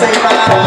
la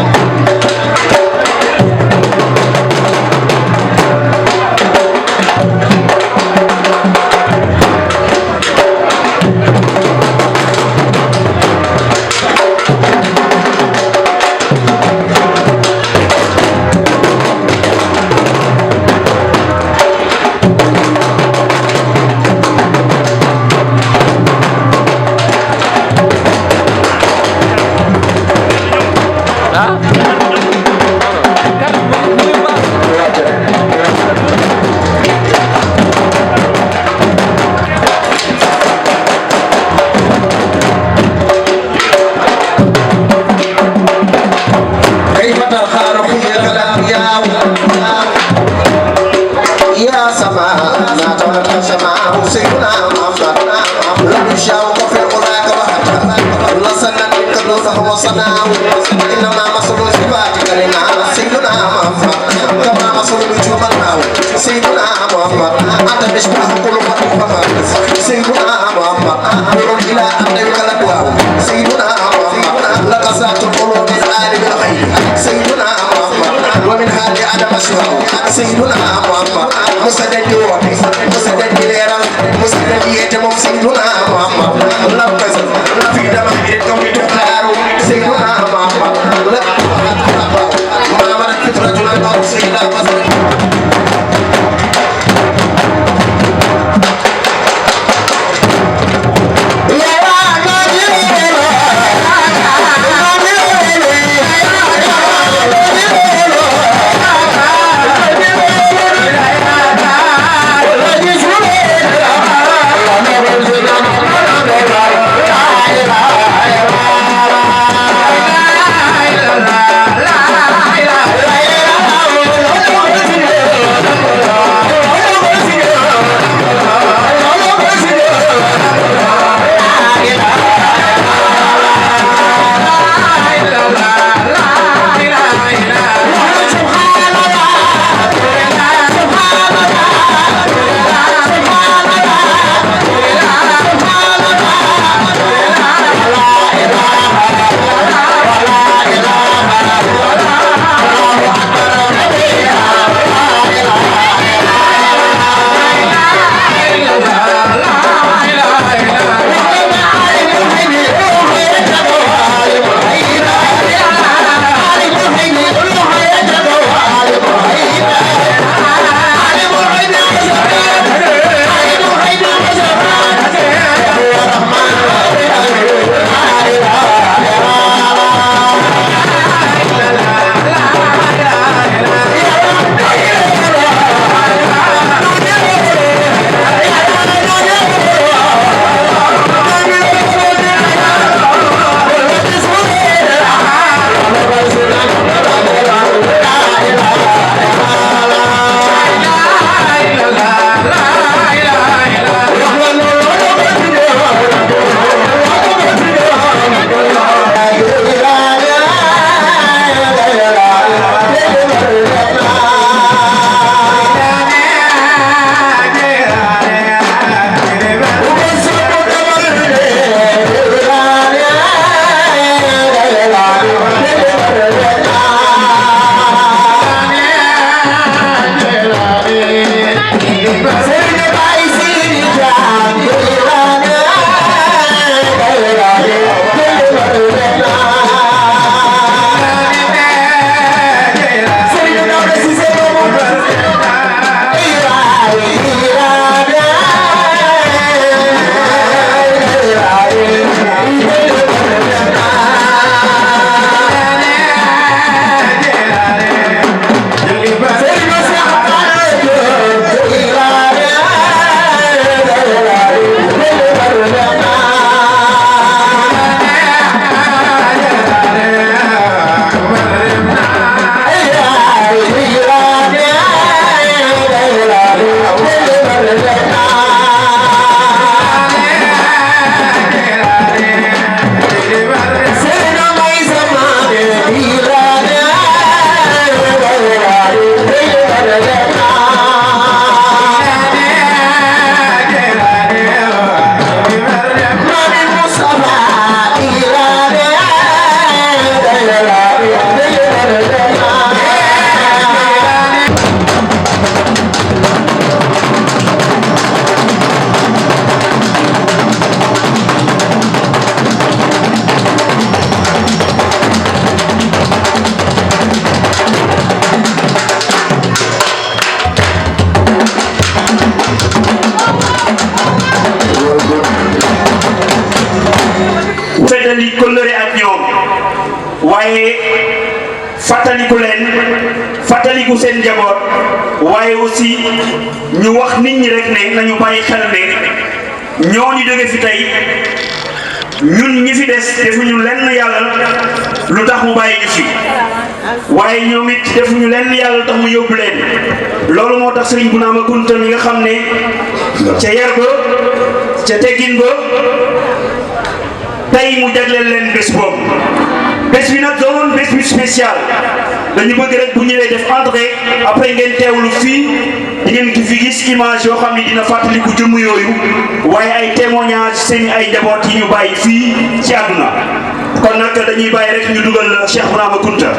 waaye fàttaliku leen fàttaliku seen njaboot waaye aussi ñu wax nit ñi rek ne nañu bàyyi xel ne ñooñu jóge fi tey ñun ñi fi des defuñu lenn yàlla lu tax mu bàyyi ñu fi waaye ñoom it defuñu lenn yàlla lu tax mu yóbbu leen loolu moo tax Serigne Bounama Kunta mi nga xam ne ca yar ba ca teggin ba tey mu jagleel leen bés boobu bés bi nag doon bés bi spécial dañu bëgg rek bu ñëwee def entrée après ngeen teewlu fii di ngeen ki fi gis image yoo xam ne dina fàttaliku jëmm yooyu waaye ay témoignage seen ay njaboot yi ñu bàyyi fii ci àdduna kon nag dañuy bàyyi rek ñu dugal Cheikh Bounama Kunta.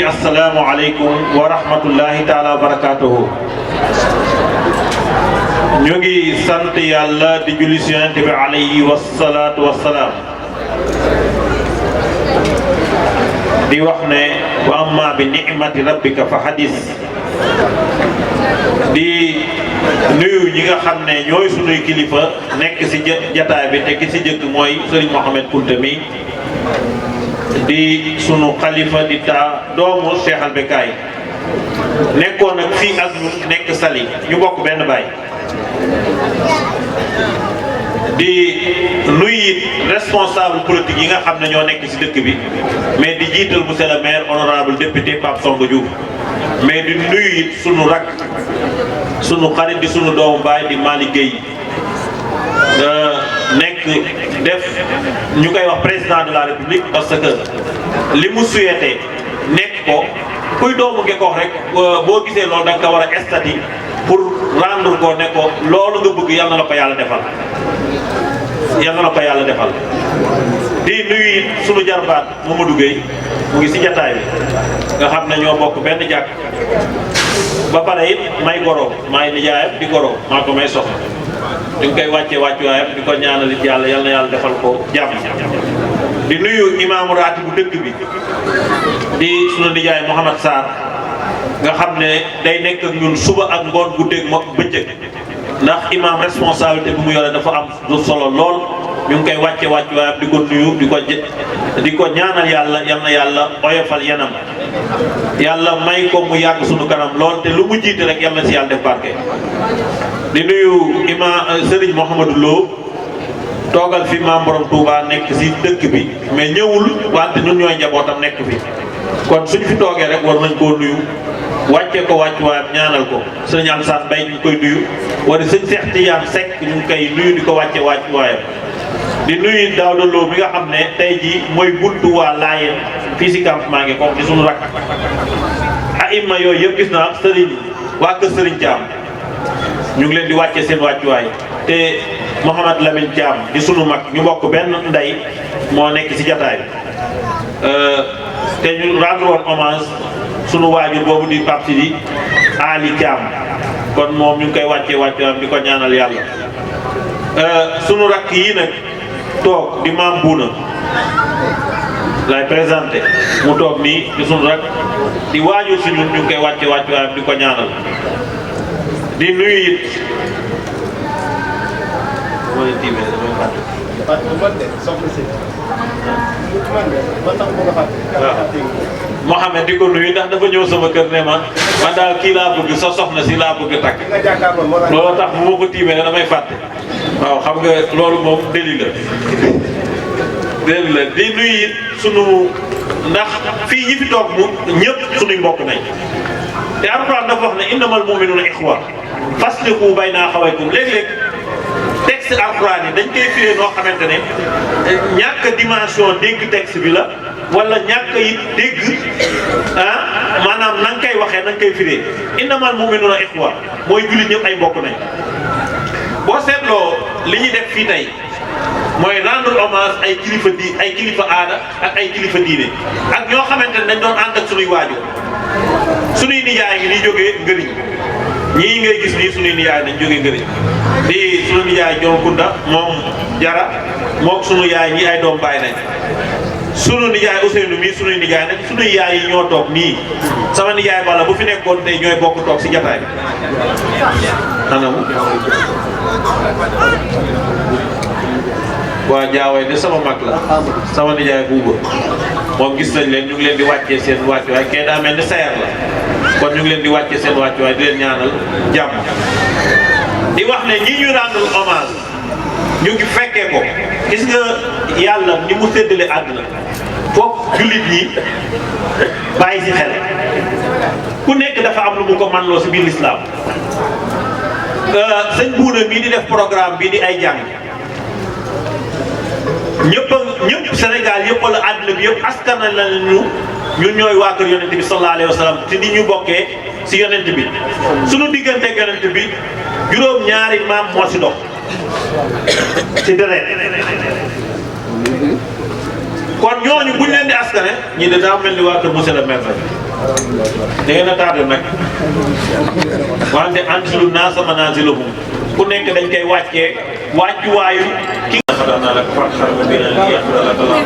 Assalamu alaikum wa rahmatullahi ta'ala wa barakatuhu. Ñu ngi sant Yàlla di julli ci Yonent bi alayhi wassalatu wassalam. Di wax ne wa amma bi ni'mati rabbika fa hadis. Di nuyu ñi nga xam ne ñooy sunuy kilifa nekk ci jataay bi te ki ci jëkk mooy Serigne Mohamed Kounta mi di sunu xalifa di taa doomu Cheikh Albekaay nekkoon ak fii ak ñun nekk Saly ñu bokk benn baay di nuyu responsable politique yi nga xam ne ñoo nekk ci dëkk bi mais di jiital monsieur le maire honorable député Pape Songo Diouf mais di nuyu sunu rak sunu xarit di sunu doomu baay di Malick Gueye nekk def ñu koy wax président de la république parce que li mu souhaité nekk ko kuy doomu Ngekoox rek boo gisee loolu da nga ko war a estati pour rendre ko ne ko loolu nga bëgg yal na la ko yàlla defal yal na la ko yàlla defal. di nuyu sunu jarbaat Mamadou Gueye mu ngi ci jataay bi nga xam ne ñoo bokk benn jàkk ba pare it may goro maay nijaayam di goro maa ko may soxna ñu ngi koy wàccee wàccuwaayam di ko ñaanal it yàlla yal na yàlla defal ko jàmm. di nuyu imaamu raati bu dëkk bi di sunu nijaay Mouhamad Sarr nga xam ne day nekk ak ñun suba ak ngoon guddeeg mo bëccëg ndax imaam responsabilité bi mu yore dafa am lu solo lool ñu ngi koy wàcce wàccuwaayam di ko nuyu di ko ñaanal yàlla yal na yàlla oyofal yanam yàlla may ko mu yàgg sunu kanam lool te lu mu jiite rek yal na si yàlla def barke. di nuyu imaam Serigne Mouhamadou Lo toogal fi maam borom Touba nekk si dëkk bi mais ñëwul wante ñun ñooy njabootam nekk fi kon suñu fi toogee rek war nañ koo nuyu wàccee ko wàccuwaayam ñaanal ko sëñ Alassane Mbaye ñu ngi koy nuyu wala sëñ Cheikh Tidiane Seck ñu ngi koy nuyu di ko wàcce wàccuwaayam di nuyu Daouda Lo mi nga xam ne tey jii mooy buntu waa Laayeen fii si campement ngi comme di suñu rakk aima yooyu yëpp gis naa sëriñ waa kër sëriñ Thiam ñu ngi leen di wàcce seen wàccuwaay te Mouhamad Lamine Thiam di sunu mag ñu bokk benn ndey moo nekk ci jataay te ñu rendre woon hommage sunu waajur boobu di Pape Sidi Ali Thiam kon moom ñu ngi koy wàccee wàccuwaayam di ko ñaanal yàlla sunu rakk yi nag toog di maam buuna lay présenté mu toog nii di sunu rakk di waajur si ñun ñu ngi koy wàcce waayam di ko ñaanal di nuyu it Mohamed di ko nuyu ndax dafa ñëw sama kër ne ma man daal kii laa bëgg sa soxna si laa bëgg takk loolu tax bu ma ko tiimee ne damay fàtte waaw xam nga loolu moom déli la di nuyu it sunu ndax fii ñi fi toog mu ñëpp sunuy mbokk nañ te Alxuraan dafa wax ne innamal mu'minuuna ixwa faslihu bayna axawaykum léeg-léeg texte Alxuraan yi dañ koy firee noo xamante ne ñàkk dimension dégg texte bi la wala ñàkk yi dégg maanaam na nga koy waxee na nga koy firee innamal mu'minuuna ixwa mooy jullit ñëpp ay mbokk nañ boo seetloo li ñuy def fii tey mooy rendre hommage ay kilifa aada ak ay kilifa diine ak ñoo xamante ne dañ doon ànd ak sunuy waajur sunuy nijaay ngi di jógee ngëriñ ñii ngay gis nii sunuy nijaay dañ jógee ngëriñ di sunu nijaay Joon Kunda moom Jara mook sunu yaay ñi ay doom baay nañ sunu nijaay Ousseynou mii sunuy nijaay nag sunuy yaay yi ñoo toog nii sama nijaay bala bu fi nekkoon tey ñooy bokk toog si jataay bi anamu waa Jaaway de sama mag la sama nijaay buuba moom gis nañ leen ñu ngi leen di wàccee seen wàccuwaay kee daa mel ni sayar la kon ñu ngi leen di wàccee seen wàccuwaay di leen ñaanal jàmm di wax ne ñi ñu rendre hommage ñu ngi fekkee ko gis nga yàlla ni mu séddale àdduna foofu jullit ñi bàyyi si xel ku nekk dafa am lu mu ko manloo si biir lislaam sëñ buuna mii di def programme bii di ay jàng ñëpp Sénégal yëpp wala àdduna bi yëpp askan la ñu ñun ñooy waa kër yonent bi sallallahu alayhi wa sallam te ni ñu bokkee si yonent bi suñu digganteeg yonent bi juróom-ñaari maam moo si dox ci deret kon ñooñu buñ leen di askane ñii de daa mel ni waa kër monsieur le maire da ngeen a tardé nag wante ansilu naasa manaasilahum ku nekk dañ koy wàccee wàccuwaayu ki خلقنا لك فتحا مبينا ليغفر لك الله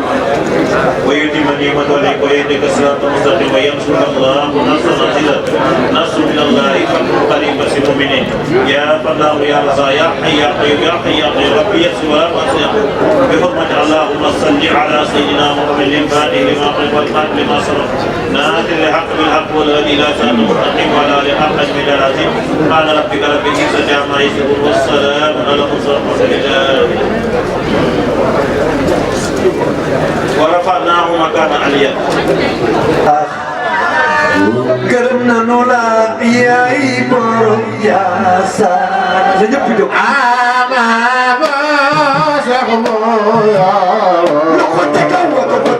ويتم نعمته عليك ويهديك صراطا مستقيما وينصرك الله نصرا عزيزا نصر من الله فتح قريب بس المؤمنين يا فالله يا رضا يا حي يا قيوم يا حي يا قيوم ربي يسر ولا تنسى بحرمة اللهم صل على سيدنا محمد الفاتح لما قلت والخاتم لما صرف ناصر الحق بالحق والهدي الى صراط مستقيم وعلى اله حق من العظيم سبحان ربك رب العزة عما يصفون والسلام على المرسلين ورفعناه مكانا عليا gërëm nañu la yaay borom Yaasaan la ñëpp jóg ama ba sax mo ya lo ko tegal ko ko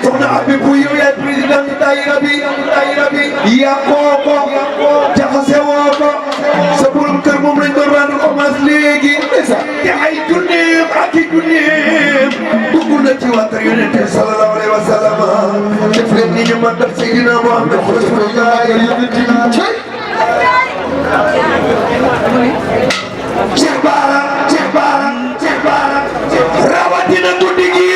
soxna Abi bu yow yaay président daayira bi yàqoo ko jaxase woo ko sa borom kër moom lañ doon rendre hommage léegi te ay junneem ak i junneem dugg na ci waa kër Yonent bi sallallahu alayhi wa sallam def leen ni ñu màggal Seydina Muhammad Cheikh Bara rawatina guddi gi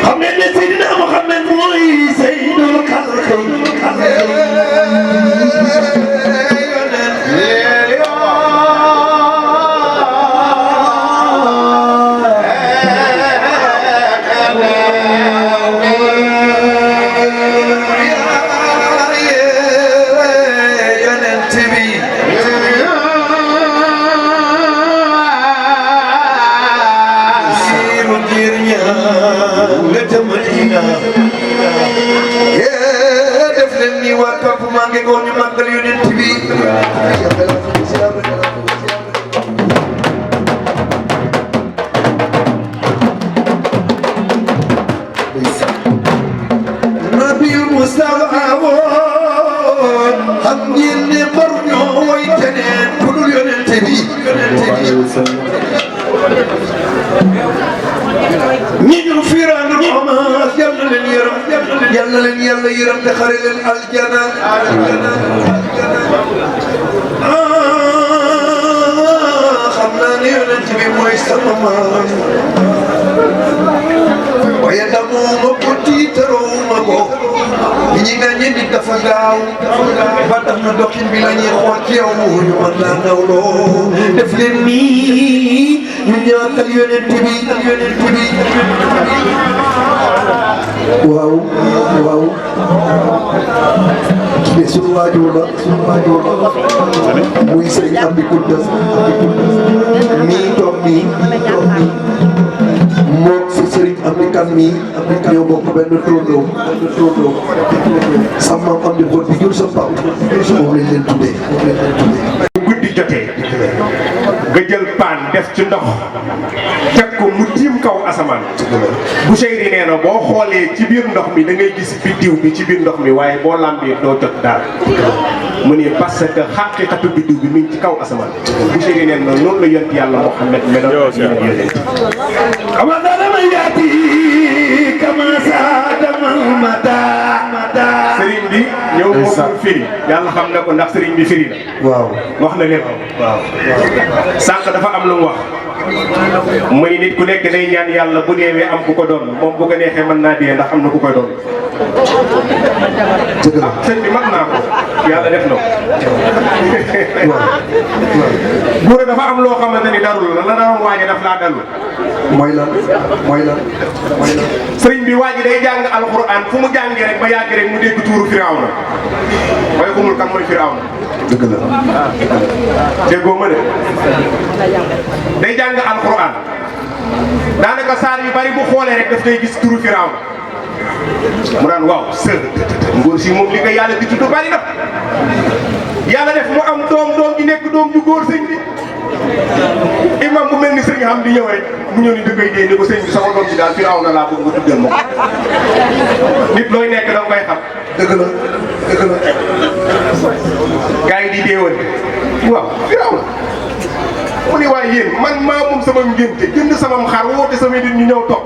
xam ngeen ne Seydina Muhammad mooy Seydul def leen ni waa campement ngi goon ñu màggal Yonent bi Nabil Mustafa woon xam ngeen ne mbar ñoo woy keneen ku dul Yonent bi ñi ñu firaan hommage yal na leen yàlla yërëm te xare leen aljana xam naa ne Yonent bi mooy sama maam waaye damoo ko tiitaroo ma ko ñi nga ñetti dafa gaaw ba tax na doxin bi la ñuy xool ci yow ñu mën laa nawloo def leen nii ñu ñaatal Yonent bi waaw kii de sunu waajur la muy Serigne Amdi Kounta mii toog nii moom si Serigne Amdi Kan mii ñoo bokk benn tóorloo sama maam am di boot bi jur sa pap moom lañ leen tuddee guddi jotee nga jël paan def ci ndox teg ko mu tiim kaw asamaan bu Seyri nee na boo xoolee ci biir ndox mi da ngay gis biddiw bi ci biir ndox mi waaye boo lambee doo jot daal mu ne parce que xaqiqatu biddiw bi mi ngi ci kaw asamaan bu Seyri nee na noonu la yont yàlla Muhammad meloon ak yeneen yonent sëriñ bi ñëw moo pour firi yàlla xam na ko ndax sëriñ bi firi la waaw wax na lépp waaw sànq dafa am lu mu wax muy nit ku nekk day ñaan yàlla bu deewee am ku ko doon moom bu ko neexee mën naa dee ndax am na ku koy doon sëñ bi mag naa ko yàlla def na ko buura dafa am loo xamante ni darul la daroon waaje daf laa dalu mooy lan sëriñ bi waaji day jàng alxuraan fu mu jàngee rek ba yàgg rek mu dégg tuuru Firawna waaye xamul kan mooy Firawna dëgg la déggoo ma de day jàng alxuraan daanaka saar yu bari bu xoolee rek daf koy gis turu Firawna mu daan waaw sër ngóor si moom li ko yàlla di tudd bari na yàlla def mu am doom ji nekk doom ju góor sëñ bi imam bu mel ni sëñ xam di ñëw rek mu ñëw ni da koy dee ni ko sëñ bi sama doom ji daal Firawna laa bëgg nga tuddal ma ko nit looy nekk da nga koy xam dëgg la gars yi di deewal waaw Firawna mu ni waaye yéen man maa moom sama ngénte jënd sama xar woote sama nit ñu ñëw toog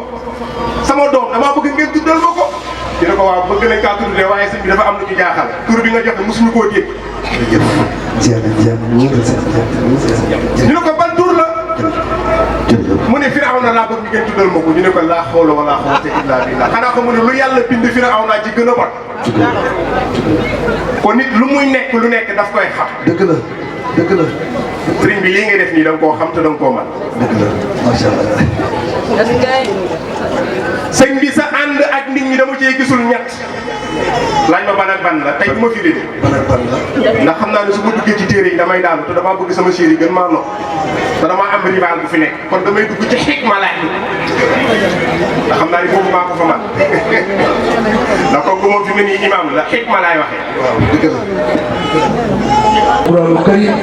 sama doom damaa bëgg ngeen tuddal ma ko dina ko waaw bëgg nañ kaa tudd de waaye sëñ bi dafa am lu ñu jaaxal tur bi nga joxe mosuñu koo dégg ñu ne ko ban tur la mu ne Firawna laa bëgg ngeen tuddal ma ko ñu ne ko laa hawla wala quwwata illa billah xanaa ko mu ne lu yàlla bind Firawna ci gën a bon kon nit lu muy nekk lu nekk daf koy xam dëgg la sëriñ bi lii ngay def nii da nga koo xam te da nga koo mën dëgg la macha allah sëñ bi sa ànd ak nit ñi dama cee gisul ñett laaj ma ban ak ban la tey du ma fi dee ndax xam naa ne su ma duggee ci téere yi damay daanu te damaa bëgg sama chéri gën maa nopp te damaa am rival bu fi nekk kon damay dugg ci xikma laaj bi ndax xam naa ni boobu maa ko fa man ndax kooku moom fi mu ne nii imam la xikma laay waxee. waaw dëgg la. Qur'an karim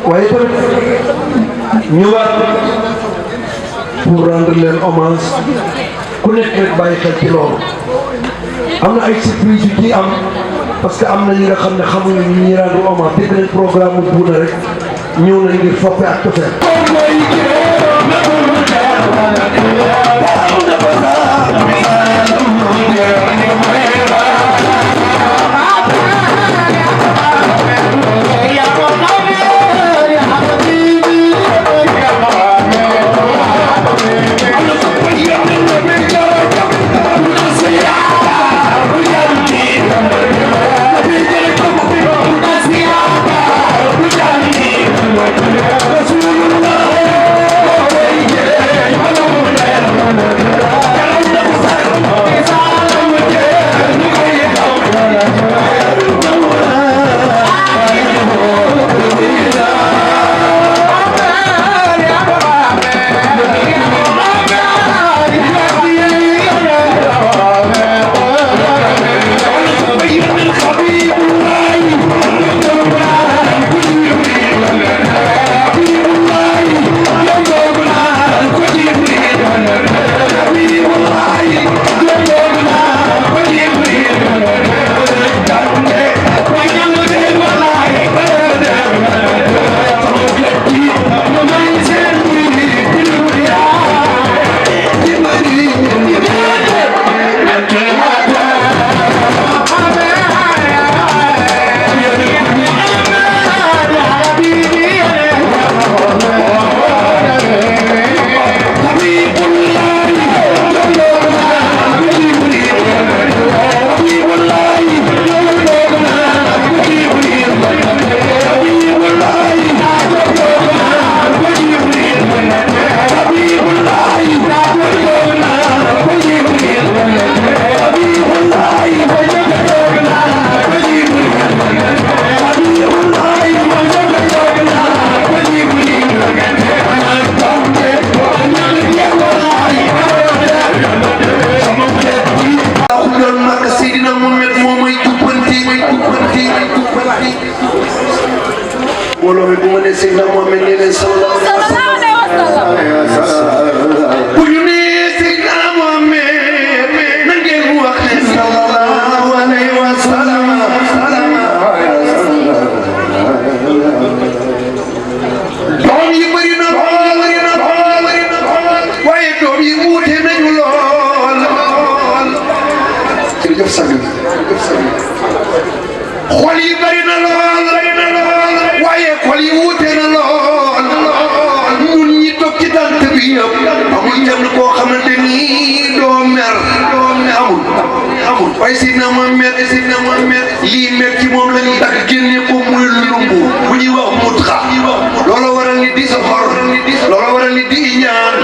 waaye tamit ñu war pour rendre leen hommage ku nekk rek bàyyi xel ci loolu am na ay surprise yu ci am parce que am na ñi nga xam ne xamuñu ñi rendre hommage dégg nañ programme bu Buuna rek ñëw nañ ngir foppe ak cofeel mbooloo mi bu ma nee Seydina Mohamed nee leen sallallahu alayhi wa sallam bu ñu nee Seydina Mohamed na ngeen wax ne sallallahu alayhi wa sallam doom yi bëri na lool waaye doom yi wuute nañu lool jërëjëf sang bi xol yi bëri na lool waaye xol yi wuute na lool ñun ñi toog ci tant bi yëpp amul kenn koo xamante ni doo mer amul waaye Seydina Mohamed lii mer ci moom la ñuy dagg génne ko muy lumbu bu ñuy wax mutxa looloo waral nit di soxor looloo waral nit di ñaan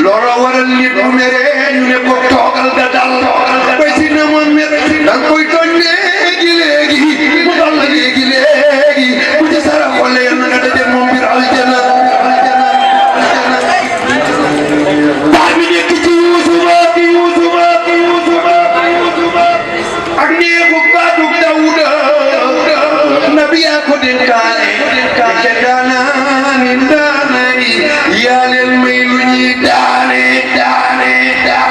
looloo waral nit bu meree ñu ne ko toogal da dal waaye Seydina Mohamed da nga koy tooñ léegi mu dal la léegi bu ci sara xolle yal na nga daje moom biir aljana baa bi nekk ci Yuusufa ak néegu baatu Dawuda nabi yaa ko dénkaane ke daanaani yaa leen may lu ñuy daane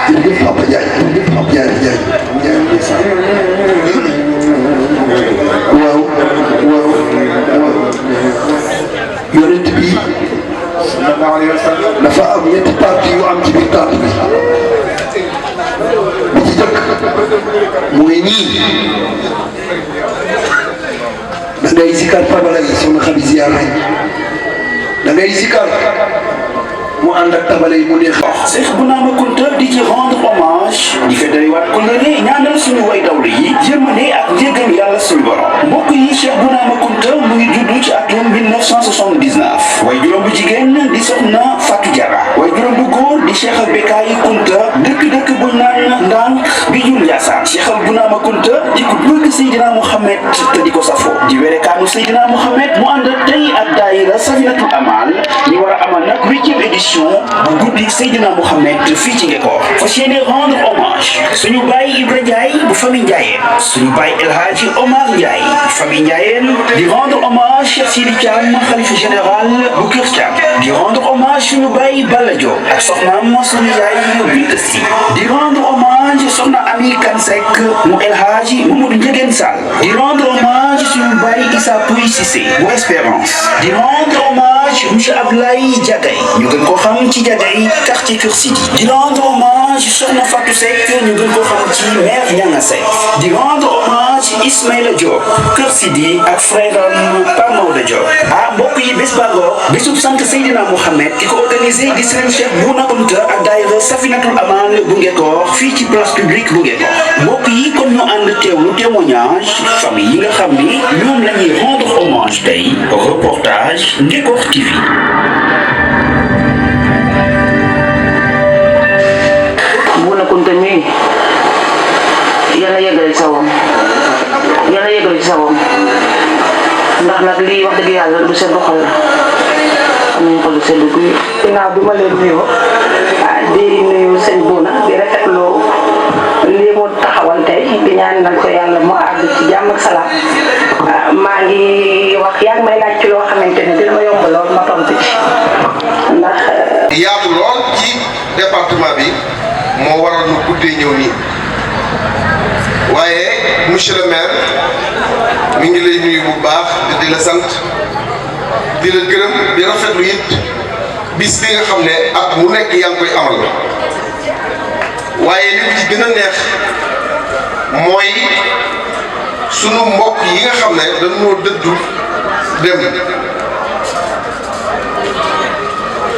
jërëjëf Papa Ndiaye waaw yonent bi dafa am ñetti parti yu am ci biir tànt bi ci jëkk mooy ñii da ngay zikar tabala yi soxna Xadi ziar nañ da ngay zikar mu ànd ak tabala yi mu neex. Cheikh Bounama Kounta di ci rendre hommage di feddaliwaat kóllëre ñaanal suñu way dawlu yi yërmande ak njéggal yàlla suñu borom mbokk yi Cheikh Bounama Kounta mu ngi juddu ci atum 1979 way juróom bu jigéen di soxna Fatou Diarra way juróom bu góor di Cheikh Bekaay Kounta dëkk buñ naan Ndank bi jul Ndiassane Cheikh Bounama Kounta di ko bëgg Seydina Mohamed te di ko safoo di werekaanu Seydina Mohamed mu ànd tey ak daayira Safinatul Amal ñu war a amal nag 8e édition bu guddi Seydina Mohamed fii ci Ngekoox fas yéene rendre hommage suñu baay Ibra Ndiaye bu famille Ndiaye suñu baay El Hadji Omar Ndiaye famille Ndiayène di rendre hommage Cheikh Sidi Thiam xalifa général bu Kër Thiam di rendre hommage suñu baay Balla Diop ak soxnaam suñu yaay Binta Sy di rendre hommage soxna Ami Kan Seck mu El Hadji Mamadou Ndiéguène Sall di rendre hommage suñu baay Issa Pouye Cissé bu Espérance di rendre hommage monsieur Ablaye Diagay ñu gën ko xam ci Diagay quartier Kër Sidi di rendre hommage soxna Fatou Seck ñu gën ko xam ci mère Nianga Seck di rendre hommage Ismaïla Diop Kër Sidi ak frère am Pape Maodo Diop mbokk yi bés bàggoo bésub sant Seydina Mohamed ki ko organisé di Serigne Cheikh Bouna Kounta ak daayira Safinatul Aman bu Ngekoox fii ci place publique bu Ngekoox mbokk yi kon ñu ànd teewlu témoignage famille yi nga xam ni ñoom la ñuy rendre hommage tey reportage Ngekoox TV. Bouna Kounta mi yàlla yeggali sawam yàlla yeggali sawam ndax nag lii wax dëgg yàlla du seen xol la am nañu xol seen dugg yi. ginnaaw bi ma leen nuyoo di nuyu sëñ Bouna di rafetlu lii mu taxawal tey di ñaanal ko yàlla mu àgg ci jàmm ak salaam maa ngi wax yaa ngi may laaj ci loo xamante ne dina ma yomb lool ma tontu ci ndax. yaatu lool ci département bi moo waral ñu guddee ñëw nii waaye monsieur le maire mi ngi lay nuyu bu baax di la sant di la gërëm di rafetlu it bis bi nga xam ne at mu nekk yaa ngi koy amal waaye li mu ci gën a neex mooy sunu mbokk yi nga xam ne dañoo dëddu dem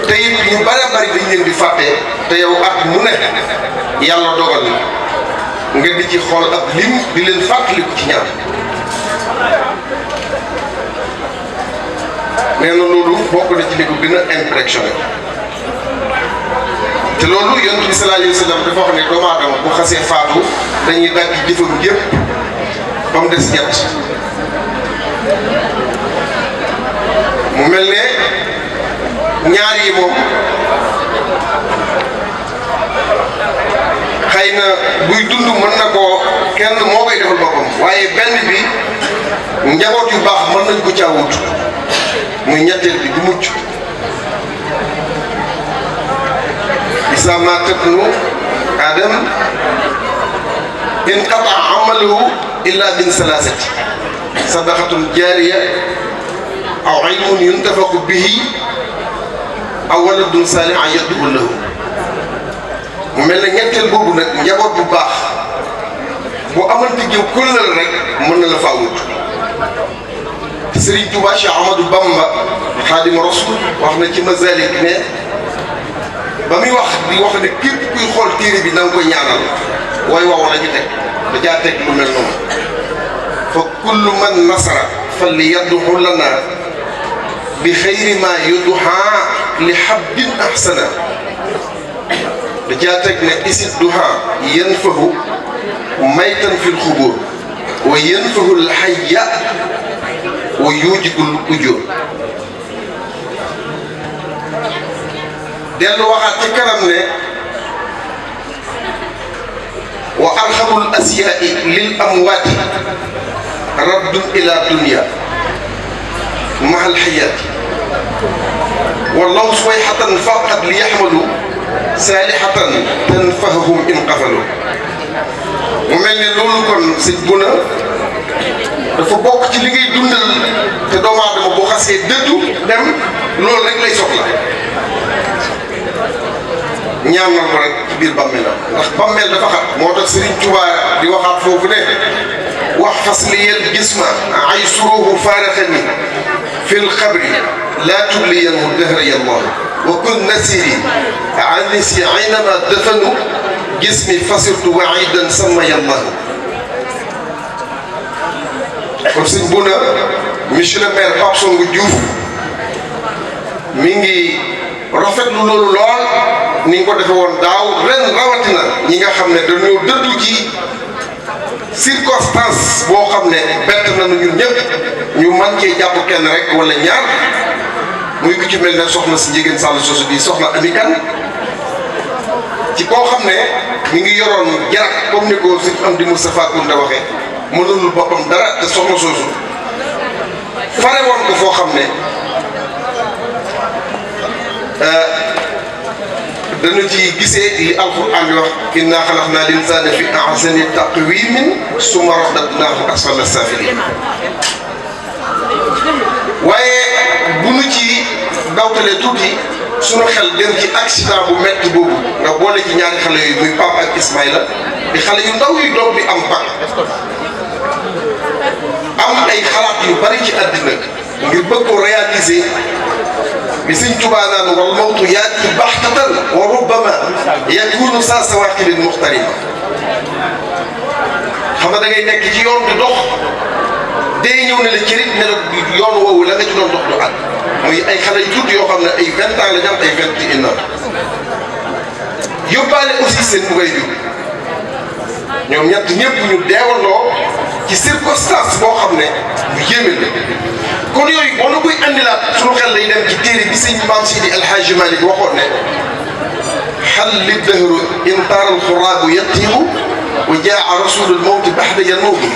te it ñu bare bari dañ leen di fàtte te yow at mu nekk yàlla dogal nga di ci xool ab lim di leen fàttaliku ci ñaan nee na loolu bokk na ci li ko gën a impressionné te loolu yonent bi sallallahu alayhi wa sallam dafa wax ne doomu aadama bu xasee faatu dañuy dagg jëfam yépp ba mu des ñett mu mel ne ñaar yi moom xëy na buy dund mën na koo kenn moo koy defal boppam waaye benn bi njaboot yu baax mën nañ ko caawut muy ñetteel bi du mucc isa maata ibnu adam inqata amaluhu illa min salasati sadaqatun jaariya aw ilmun yuntafaqu bihi aw waladun saalihun yad'u lahu mu mel ne ñetteel boobu nag njaboot bu baax bu amante jiw kullal rek mën na la faa wut Serigne Touba Cheikh Ahmadou Bamba Xaadimu Rasuul wax na ci Mazaalik ne ba muy wax di wax ne képp kuy xool téere bi na nga koy ñaanal way wow la ñu teg da caa teg lu mel noonu fa kullu man nasara fal yadduhu lana bi xayri ma yudduha li habdin ahsana da caa teg ne isid duha yanfahu maytan fil xubur wa yanfahu alxayya wa yujibul ujur dellu waxaat ci kanam ne wa arhamul asyaai lil amwaati raddun ila dunya mahal xayaati wallahu suwayxatan faqat li yaxmalu saalihatan tanfahum in qafalu mu mel ne loolu kon sëñ Bouna dafa bokk ci li ngay dundal te doomu aadama boo xasee dëddu dem loolu rek lay soxla ñaanal ko rek ci biir bàmmeelam ndax bàmmeel dafa xat moo tax Serigne Touba di waxaat foofu ne wax fas li yel gisma ay suruhu faaraxani fil xabri laa tubliyanhu dahri allah wa kun nasiri anisi aynama dafanu gismi fasirtu waidan samaya allah kon sëñ Bouna monsieur le maire Pape Songo Diouf mi ngi rafetlu loolu lool ni nga ko defe woon daaw ren rawatina ñi nga xam ne dañoo dëddu ci circonstance boo xam ne bett nañu ñun ñëpp ñu man cee jàpp kenn rek wala ñaar muy ku ci mel ne soxna si Ndiéguène Sall sosu bi soxna Ami Kane ci koo xam ne mi ngi yoroon jarak comme ni ko sëñ Amdi Moustapha Kounta waxee mënul boppam dara te soxna soosu fare woon ko foo xam ne dañu ci gisee li alquran di wax inna xalaqna l-insaana fi ahsani taqwiimin summa radadnaahu asfala saafiliin waaye bu nu ci dawtalee tuuti sunu xel dem ci accident bu metti boobu nga boole ci ñaari xale yooyu muy Pape ak Ismaïla di xale yu ndaw yu doog di am bac am ay xalaat yu bari ci àddina ngir bëgg ko réaliser bi Sëñ Tuubaa naan wal mawtu yaati baxtatan wa rubbama yakunu saa sawaaqibin muxtarima xam nga da ngay nekk ci yoon di dox dee ñëw ne la ci ne la yoon woowu la nga ci doon dox du àgg muy ay xale yu tuuti yoo xam ne ay 20 ans la ñu am ay 21 ans yóbbaale aussi seen bu ngay jóg ñoom ñett ñëpp ñu deewandoo ci circonstance boo xam ne bu yéeme la kon yooyu boo na koy andilaat suñu xel lay dem ci téere bi sëñ Maam Sidi El Hadji Malick waxoon ne xal li dëhru intaar al xuraabu yatiimu wa jaa rasulul mawti baxda yanoobu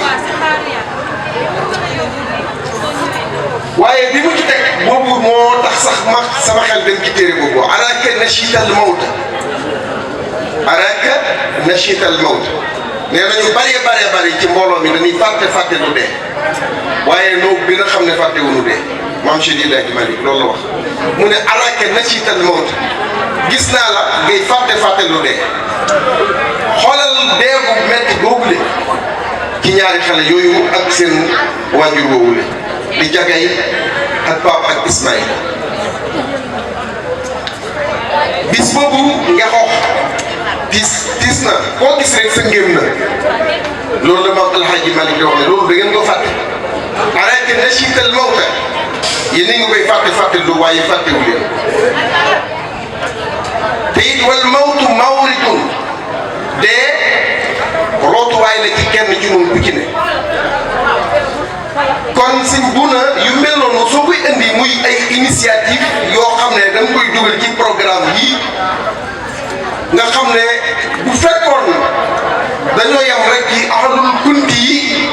waaye bi mu ci teg boobu moo tax sax ma sama xel dem ci téere boobu araka nashita al mawta araka nashita al mawta nee nañu bari ci mbooloo mi dañuy fàtte lu dee waaye noo gën a xam ne fàtte wu nu dee maam Cheikh El Hadji Malick loolu la wax mu ne araka nashita al mawta gis naa la ngay fàtte lu dee xoolal dee bu metti boobule ci ñaari xale yooyu ak seen waajur woowule di Jagay ak Pape ak Ismaïla bis boobu nga xoox tiis na koo gis rek sa ngéem na loolu la maam El Hadji Malick di wax ne loolu da ngeen ko fàtte arrêté nashita al mawta yéen ni nga koy fàtte lu waaye fàttewu leen te it wal mawtu mawridun dee rootuwaay la ci kenn ci noonu ku ci ne kon sëñ Bouna yu mel noonu soo koy indi muy ay initiative yoo xam ne dañ koy dugal ci programme yii nga xam ne bu fekkoon dañoo yem rek ci ahlul kunti yi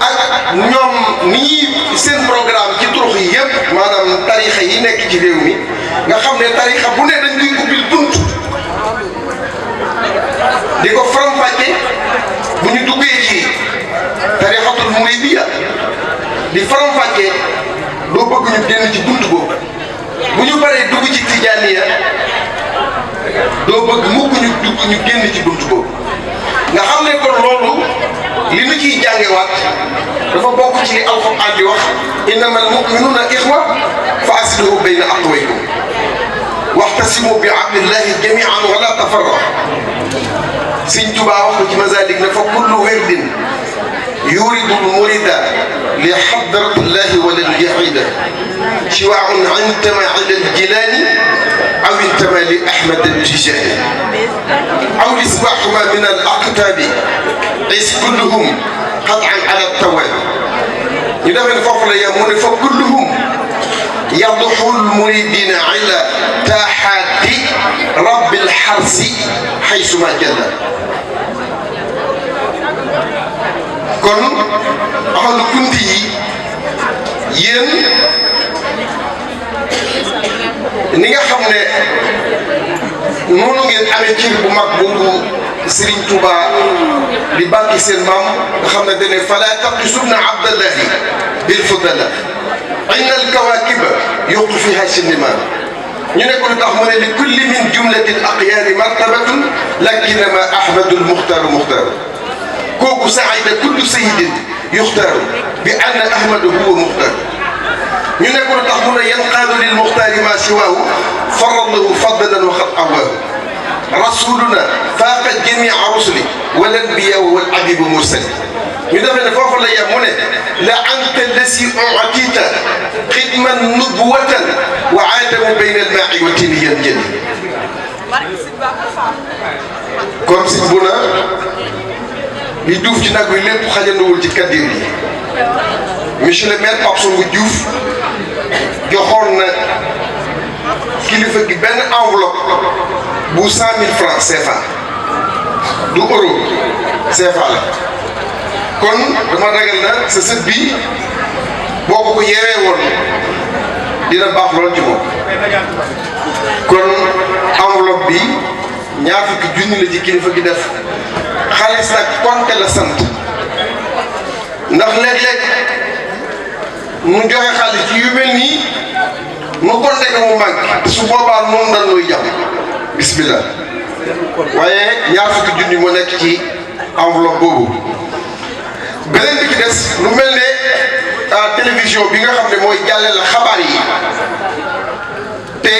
ak ñoom ni seen programme ci turux yi yëpp maanaam tarixa yi nekk ci réew mi nga xam ne tarixa bu ne dañ koy ubbil bunt di ko faram-fàcce bu ñu duggee ci tarixatul muridiyya di faram-fàcce doo bëgg ñu génn ci bunt boobu bu ñu paree dugg ci tijaaniya doo bëgg mukk ñu génn ci bunt boobu nga xam ne kon loolu li ñu ciy jàngewaat dafa bokk ci li alxuraan di wax innamal mu'minuuna ixwa fa aslihu bayna axawaykum waxtasimu bi hablillahi jamian wala tafarraqu Sëñ Tuubaa wax ko ci Masaalik ne fa kullu wirdin yuridu l-murida li hadratillahi wa lan yahida siwaa'un intama ila al-Jilaani aw intama li Ahmad al-Tijaani aw lisbahuma min al-aqtaabi is kulluhum qat'an ala at-tawaabi ñu defee ne foofu la yem mu ne fa kulluhum yadxu l-muridina ila taaxaati rabbil xarsi xaysuma jalla kon ahlu kunti yi yéen ni nga xam ne noonu ngeen amee cër bu mag boobu Serigne Touba di bàkki seen maam nga xam ne dañu ne fala taqisubna abdallahi bil fudala inna al kawakiba yuqtu fiha sinniman ñu ne ko lu tax mu ne li kulli min jumlati al aqyaari martabatun lakinama ahmadu al muxtaaru muxtaaru kooku saida kullu sayidin yuxtaaru bi anna ahmadu huwa muxtaaru ñu ne ko lu tax mu ne yanqaadu lil muxtaari ma siwaahu faradahu fadlan wa xat awaahu rasuluna faaqa jamia rusuli wal anbiya wal abibu mursali ñu defee ne foofu la yem mu ne la anta lasi utita xidman nubuwatan wa aadamu bayna almaai wa tini yanjali kon Sëñ Bouna li duuf ci nag wi lépp xajanduwul ci kaddir yi monsieur le maire Pape Songo Diouf joxoon na kilifa gi benn enveloppe bu 100 000 francs CFA du euro CFA la kon dama ragal na sa sët bi boo ko yeewee woon dina baax lool ci moom. kon enveloppe bi ñaar fukki junni la ci kilifa gi def xaalis nag konte la sant ndax léeg-léeg mu joxe xaalis ci yu mel nii mu konte ko mu manqué su boobaa moom dañ nuy jàpp bismillah waaye ñaar fukki junni moo nekk ci enveloppe boobu. beneen bi ci des lu mel ne télévision bi nga xam ne mooy jàlle la xabaar yi te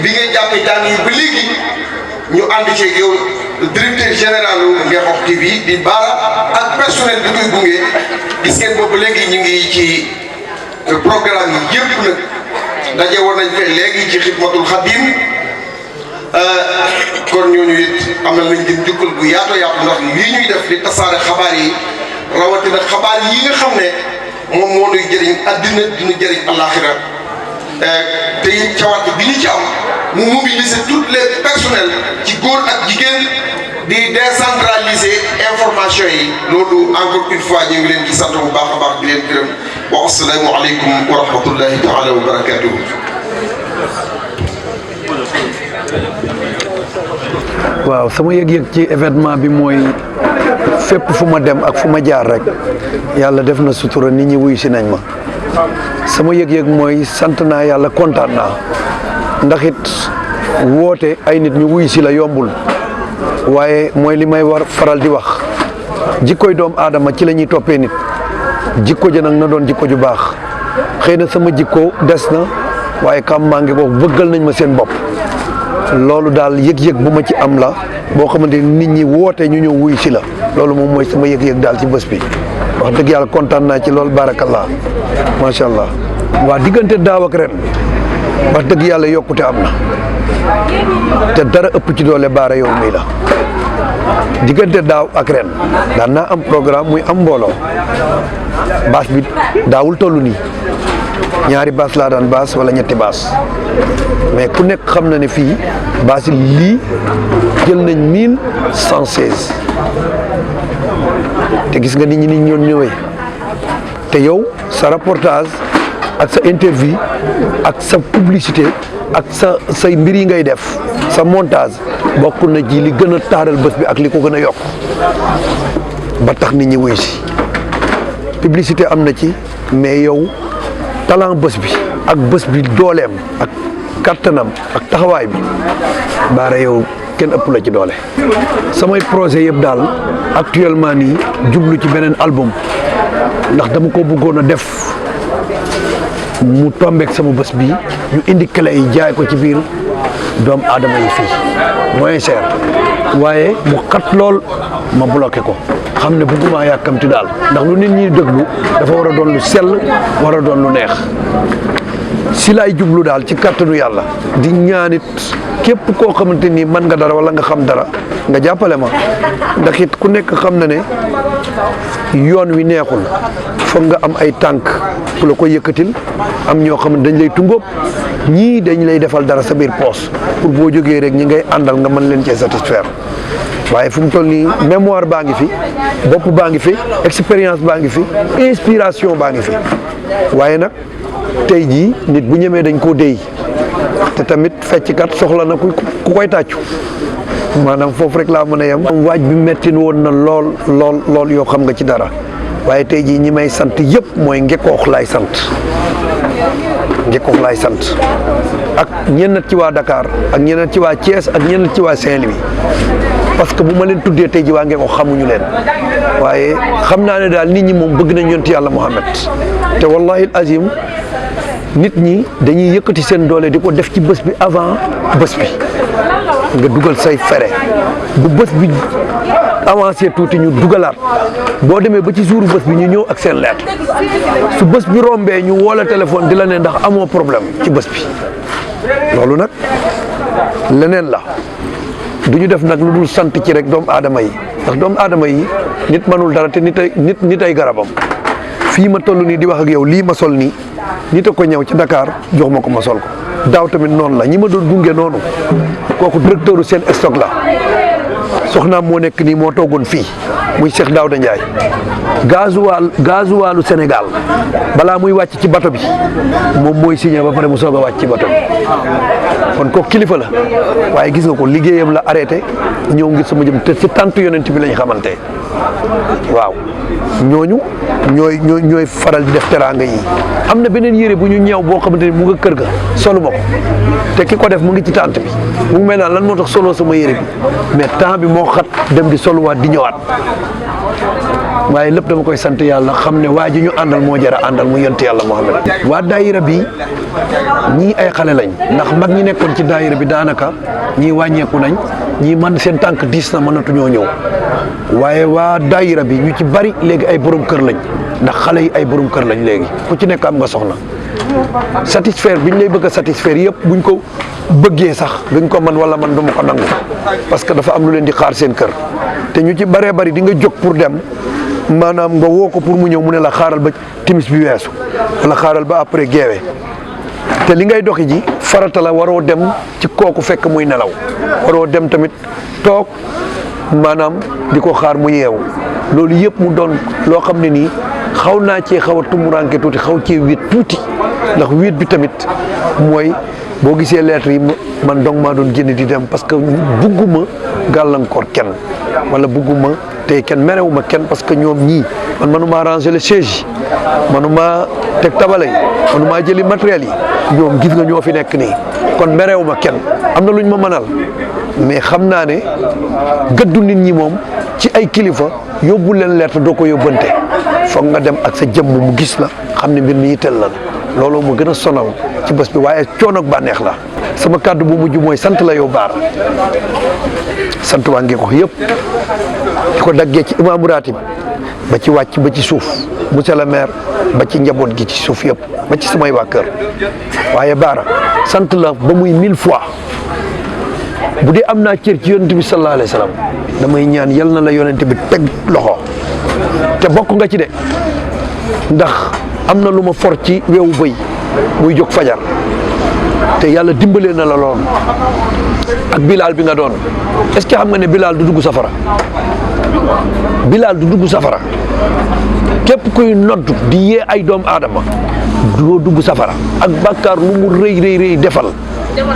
bi nga jàppee jàng yi ba léegi ñu ànd ceeg yow directeur général Ngexox TV di Baara ak personnel bi koy gunge gis ngeen boobu léegi ñu ngi ci programme yi yëpp nag daje woon nañ fee léegi ci xidmatul xadim kon ñooñu it amal nañ leen jukkal bu yaatoo yaatu ndax lii ñuy def di tasaare xabaar yi rawatina xabaar yi nga xam ne moom moo nuy jëriñ addina dinu jëriñ àllaaxira te it cawarte bi ñu ci am mu mobiliser tous les personnels ci góor ak jigéen di décentraliser information yi loolu encore une fois ñu ngi leen di sant bu baax a baax di leen gërëm wa assalaamu aleykum wa rahmatullahi taala wa barakatuhu. waaw sama yëg-yëg ci événement bi mooy fépp fu ma dem ak fu ma jaar rek yàlla def na sutura nit ñi wuyu si nañ ma sama yëg-yëg mooy sant naa yàlla kontaan naa ndax it woote ay nit ñu wuyu si la yombul waaye mooy li may war faral di wax jikkoy doom aadama ci la ñuy toppee nit jikko ja nag na doon jikko ju baax xëy na sama jikko des na waaye kam maa ngi boobu bëggal nañ ma seen bopp loolu daal yëg-yëg bu ma ci am la boo xamante ni nit ñi woote ñu ñëw wuyu si la loolu moom mooy sama yëg-yëg daal ci bés bi wax dëgg yàlla kontaan naa ci loolu barakallah macha allah. waa diggante daaw ak ren wax dëgg yàlla yokkute am na te dara ëpp ci doole baara yow mii la diggante daaw ak ren daan naa am programme muy am mbooloo baas bi daawul toll nii ñaari baas laa daan baas wala ñetti baas mais ku nekk xam na ne fii baas yi lii jël nañ 1116 te gis nga nit ñi ñoon ñëwee te yow sa reportage ak sa interview ak sa publicité ak say mbir yi ngay def sa montage bokk na ci li gën a taaral bés bi ak li ko gën a yokk ba tax nit ñi wuy si publicité am na ci mais yow talent bés bi ak bés bi dooleem ak kattanam ak taxawaay bi baara yow kenn ëpp la ci doole. samay projet yëpp daal actuellement nii jublu ci beneen album ndax dama ko bëggoon a def mu tombeek sama bés bi ñu indi clé yi jaay ko ci biir doomu aadama yi fii moins cher waaye mu xat lool ma bloqué ko xam ne bëgguma yàkkamti daal ndax lu nit ñi déglu dafa war a doon lu sell war a doon lu neex si laay jublu daal ci kàttanu yàlla di ñaanit képp koo xamante ni mën nga dara wala nga xam dara nga jàppale ma ndax it ku nekk xam na ne yoon wi neexul foog nga am ay tànk ku la ko yëkkatil am ñoo xam ne dañ lay tungóob ñii dañ lay defal dara sa biir poos pour boo jógee rek ñi ngay àndal nga mën leen cee satisfaire waaye fu mu toll nii mémoire baa ngi fi bopp baa ngi fi expérience baa ngi fi inspiration baa ngi fi waaye nag tey jii nit bu ñemee dañ koo déy te tamit fecckat soxla na ku koy tàccu maanaam foofu rek laa mën a yem. waaj bi mettin woon na lool yoo xam nga ci dara waaye tey jii ñi may sant yëpp mooy Ngekoox laay sant Ngekoox laay sant ak ñenn ci waa Dakar ak ñenn ci waa Thiès ak ñenn ci waa Saint-Louis parce que bu ma leen tuddee tey ji waa Ngekoox xamuñu leen waaye xam naa ne daal nit ñi moom bëgg nañ yonent yàlla Muhammad te wallahi azim nit ñi dañuy yëkkati seen doole di ko def ci bés bi avant bés bi nga dugal say fere bu bés bi avancé tuuti ñu dugalaat boo demee ba ci jour bés bi ñu ñëw ak seen lettre su bés bi rombee ñu woo la téléphone di la ne ndax amoo problème ci bés bi loolu nag leneen la du ñu def nag lu dul sant ci rek doomu aadama yi ndax doomu aadama yi nit mënul dara te nit ay garabam fii ma toll nii di wax ak yow lii ma sol nii nit a ko ñëw ci Dakar jox ma ko ma sol ko daaw tamit noonu la ñi ma doon gunge noonu kooku directeur u seen stock la soxnaam moo nekk nii moo toogoon fii muy Cheikh Daouda Ndiaye gasoilu Sénégal balaa muy wàcc ci bato bi moom mooy signé ba pare mu soog a wàcc ci bato bi kon ko kilifa la waaye gis nga ko liggéeyam la arrêté ñëw ngir sama jëm te ci tàntu yonent bi lañ xamante waaw ñooñu ñooy faral di def teraanga yi am na beneen yére bu ñu ñeew boo xamante ni mu nga kër ga solu ma ko te ki ko def mu ngi ci tànt bi mu ngi mel naan lan moo tax soloo sama yére bi mais temps bi moo xat dem di soluwaat di ñëwaat waaye lépp dama koy sant yàlla xam ne waa ji ñu àndal moo jara àndal mu yonent yàlla Muhammad waa daayira bi ñii ay xale lañ ndax mag ñi nekkoon ci daayira bi daanaka ñii wàññeeku nañ ñii man seen tànk diis na mënatuñoo ñëw waaye waa daayira bi ñu ci bari léegi ay borom kër lañ ndax xale yi ay borom kër lañ léegi ku ci nekk am nga soxna satisfaire biñ lay bëgg a satisfaire yëpp buñ ko bëggee sax duñ ko man wala man duma ko nangu parce que dafa am lu leen di xaar seen kër te ñu ci baree bari di nga jóg pour dem maanaam nga woo ko pour mu ñëw mu ne la xaaral ba timis bi weesu wala xaaral ba après geewe te li ngay doxi ji farata la waroo dem ci kooku fekk muy nelaw waroo dem tamit toog maanaam di ko xaar mu yeewu loolu yëpp mu doon loo xam ne nii xaw naa cee xaw a tumuranke tuuti xaw cee wéet tuuti ndax wéet bi tamit mooy boo gisee lettres yi man dong maa doon génn di dem parce que bugguma gàllankoor kenn wala bugguma tey kenn merewuma kenn parce que ñoom ñii man manuma ranger les sièges yi manuma teg tabale yi manuma jëli matériel yi ñoom gis nga ñoo fi nekk nii kon merewuma kenn am na luñ ma mënal mais xam naa ne gëddu nit ñi moom ci ay kilifa yóbbu leen lettre doo ko yóbbante foog nga dem ak sa jëmm mu gis la xam ne mbir mi yitteel la looloo ma gën a sonal ci bés bi waaye coono ak bànneex la sama kàddu bu mujj mooy sant la yow Baara sant waa ngi ko yëpp di ko daggee ci imaamu ratib ba ci wàcc ba ci suuf monsieur le maire ba ci njaboot gi ci suuf yëpp ba ci samay waa kër waaye Baara sant la ba muy 1000 fois bu dee am naa cër ci yonent bi sallallahu alayhi wa sallam damay ñaan yal na la yonent bi teg loxo te bokk nga ci de ndax am na lu ma for ci weewu bëy muy jóg fajar te yàlla dimbalee na la lool ak bilaal bi nga doon est-ce que xam nga ne bilaal du dugg safara bilaal du dugg safara képp kuy noddu di yee ay doomu aadama doo dugg safara ak bàkkaar lu mu rëy defal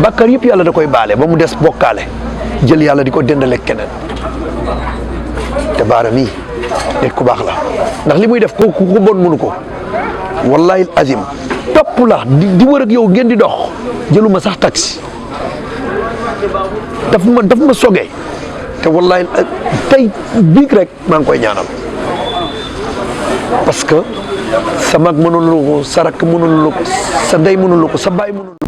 bàkkaar yëpp yàlla da koy baale ba mu des bokkaale jël yàlla di ko dendale keneen te Baara mii nit ku baax la ndax li muy def ku bon mënu ko wallahi azim topp la di wër ak yow ngeen di dox jëluma sax taxi daf ma sogee te wallahi tey biig rek maa ngi koy ñaanal parce que sa mag mënul la ko sa rakk mënul la ko sa ndey mënul la ko sa baay mënul